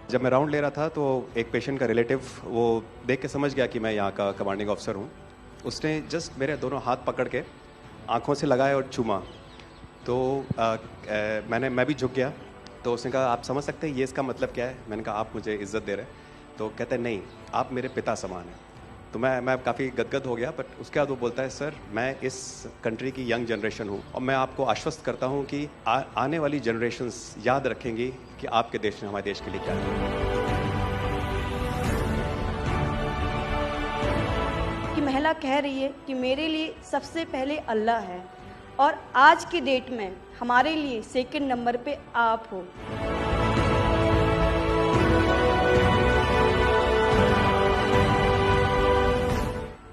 जब मैं राउंड ले रहा था तो एक पेशेंट का रिलेटिव वो देख के समझ गया कि मैं यहाँ का कमांडिंग ऑफिसर हूँ। उसने जस्ट मेरे दोनों हाथ पकड़ के आंखों से लगाए और चूमा। तो मैं भी झुक गया। तो उसने कहा आप समझ सकते हैं ये इसका मतलब क्या है? मैंने कहा आप मुझे इज्जत दे रहे हैं। तो कहते हैं नहीं, आप मेरे पिता समान हैं। तो मैं काफ़ी गदगद हो गया। बट उसके बाद वो बोलता है सर मैं इस कंट्री की यंग जनरेशन हूँ और मैं आपको आश्वस्त करता हूँ कि आने वाली जनरेशन्स याद रखेंगी कि आपके देश ने हमारे देश के लिए क्या किया। कि महिला कह रही है कि मेरे लिए सबसे पहले अल्लाह है और आज की डेट में हमारे लिए सेकंड नंबर पे आप हो।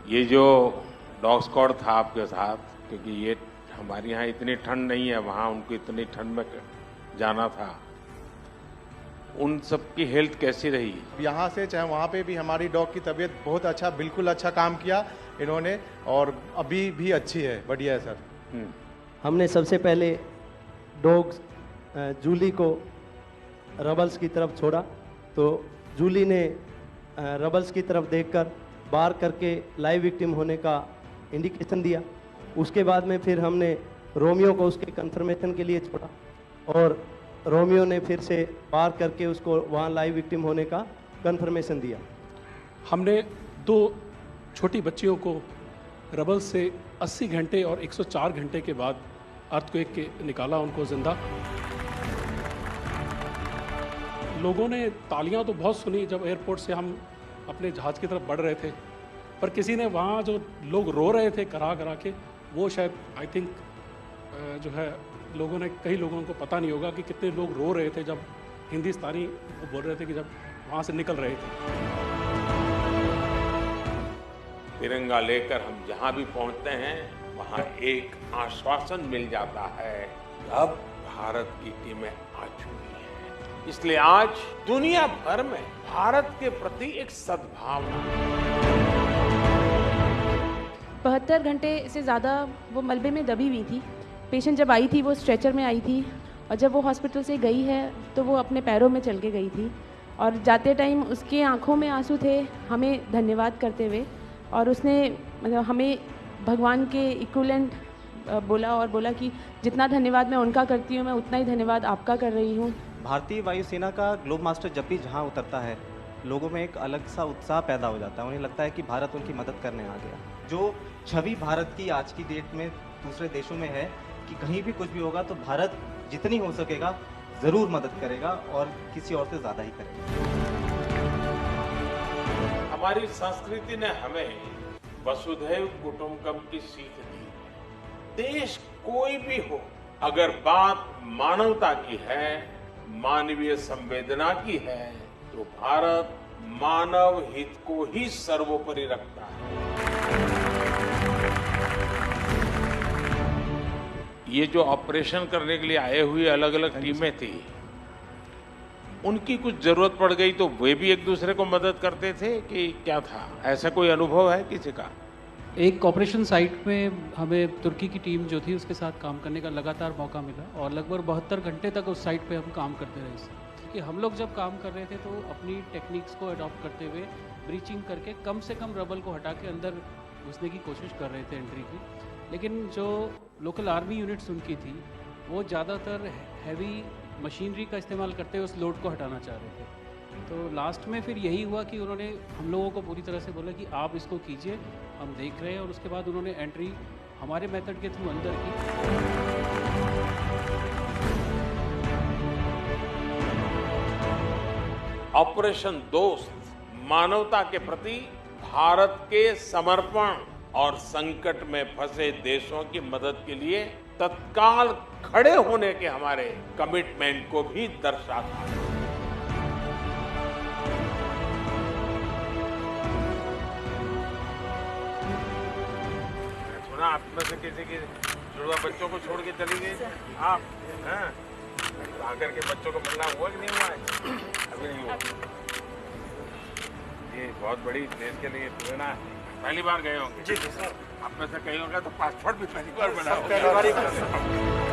ये जो डॉग स्क्वाड था आपके साथ, क्योंकि ये हमारे यहाँ इतनी ठंड नहीं है, वहाँ उनको इतनी ठंड में जाना था, उन सब की हेल्थ कैसी रही? यहाँ से चाहे वहाँ पे भी हमारी डॉग की तबीयत बहुत अच्छा, बिल्कुल अच्छा काम किया इन्होंने और अभी भी अच्छी है, बढ़िया है सर। हमने सबसे पहले डॉग जूली को रबल्स की तरफ छोड़ा तो जूली ने रबल्स की तरफ देखकर बार करके लाइव विक्टिम होने का इंडिकेशन दिया। उसके बाद में फिर हमने रोमियो को उसके कंफर्मेशन के लिए छोड़ा और रोमियो ने फिर से बार करके उसको वहाँ लाइव विक्टिम होने का कंफर्मेशन दिया। हमने 2 छोटी बच्चियों को रबल से 80 घंटे और 104 घंटे के बाद अर्थक्वेक के निकाला उनको जिंदा। लोगों ने तालियां तो बहुत सुनी जब एयरपोर्ट से हम अपने जहाज़ की तरफ बढ़ रहे थे, पर किसी ने वहाँ जो लोग रो रहे थे करा करा के, वो शायद आई थिंक जो है लोगों ने, कई लोगों को पता नहीं होगा कि कितने लोग रो रहे थे जब हिंदुस्तानी वो बोल रहे थे कि जब वहाँ से निकल रहे थे। तिरंगा लेकर हम जहाँ भी पहुँचते हैं वहाँ एक आश्वासन मिल जाता है कि अब भारत की टीमें आ चुकी हैं। इसलिए आज दुनिया भर में भारत के प्रति एक सद्भावना। 72 घंटे से ज़्यादा वो मलबे में दबी हुई थी। पेशेंट जब आई थी वो स्ट्रेचर में आई थी और जब वो हॉस्पिटल से गई है तो वो अपने पैरों में चल के गई थी और जाते टाइम उसके आंखों में आंसू थे हमें धन्यवाद करते हुए, और उसने मतलब हमें भगवान के इक्विवेलेंट बोला और बोला कि जितना धन्यवाद मैं उनका करती हूँ मैं उतना ही धन्यवाद आपका कर रही हूँ। भारतीय वायुसेना का ग्लोब मास्टर जब भी जहाँ उतरता है लोगों में एक अलग सा उत्साह पैदा हो जाता है। उन्हें लगता है कि भारत उनकी मदद करने आ गया। जो छवि भारत की आज की डेट में दूसरे देशों में है कि कहीं भी कुछ भी होगा तो भारत जितनी हो सकेगा ज़रूर मदद करेगा और किसी और से ज़्यादा ही करेगा। हमारी संस्कृति ने हमें वसुधैव कुटुंबकम की सीख दी। देश कोई भी हो, अगर बात मानवता की है, मानवीय संवेदना की है, तो भारत मानव हित को ही सर्वोपरि रखता है। ये जो ऑपरेशन करने के लिए आए हुए अलग अलग टीमें थी, उनकी कुछ जरूरत पड़ गई तो वे भी एक दूसरे को मदद करते थे कि क्या था? ऐसा कोई अनुभव है किसी का? एक ऑपरेशन साइट में हमें तुर्की की टीम जो थी उसके साथ काम करने का लगातार मौका मिला और लगभग 72 घंटे तक उस साइट पे हम काम करते रहे। कि हम लोग जब काम कर रहे थे तो अपनी टेक्निक्स को अडॉप्ट करते हुए ब्रीचिंग करके कम से कम रबल को हटा के अंदर घुसने की कोशिश कर रहे थे एंट्री की। लेकिन जो लोकल आर्मी यूनिट्स उनकी थी वो ज़्यादातर हैवी मशीनरी का इस्तेमाल करते हुए उस लोड को हटाना चाह रहे थे। तो लास्ट में फिर यही हुआ कि उन्होंने हम लोगों को पूरी तरह से बोला कि आप इसको कीजिए, हम देख रहे हैं, और उसके बाद उन्होंने एंट्री हमारे मेथड के थ्रू अंदर की। ऑपरेशन दोस्त मानवता के प्रति भारत के समर्पण और संकट में फंसे देशों की मदद के लिए तत्काल खड़े होने के हमारे कमिटमेंट को भी दर्शाता है। सुना आप में से किसी की जुड़वा बच्चों को छोड़ के चली गई आप? हैं? आकर के बच्चों को मिलना हुआ कि नहीं हुआ है? अभी नहीं हुआ। ये बहुत बड़ी देश के लिए प्रेरणा है। पहली बार गए होंगे? जी सर। आप में से कई होगा तो पासपोर्ट भी पहली बार बना होगा।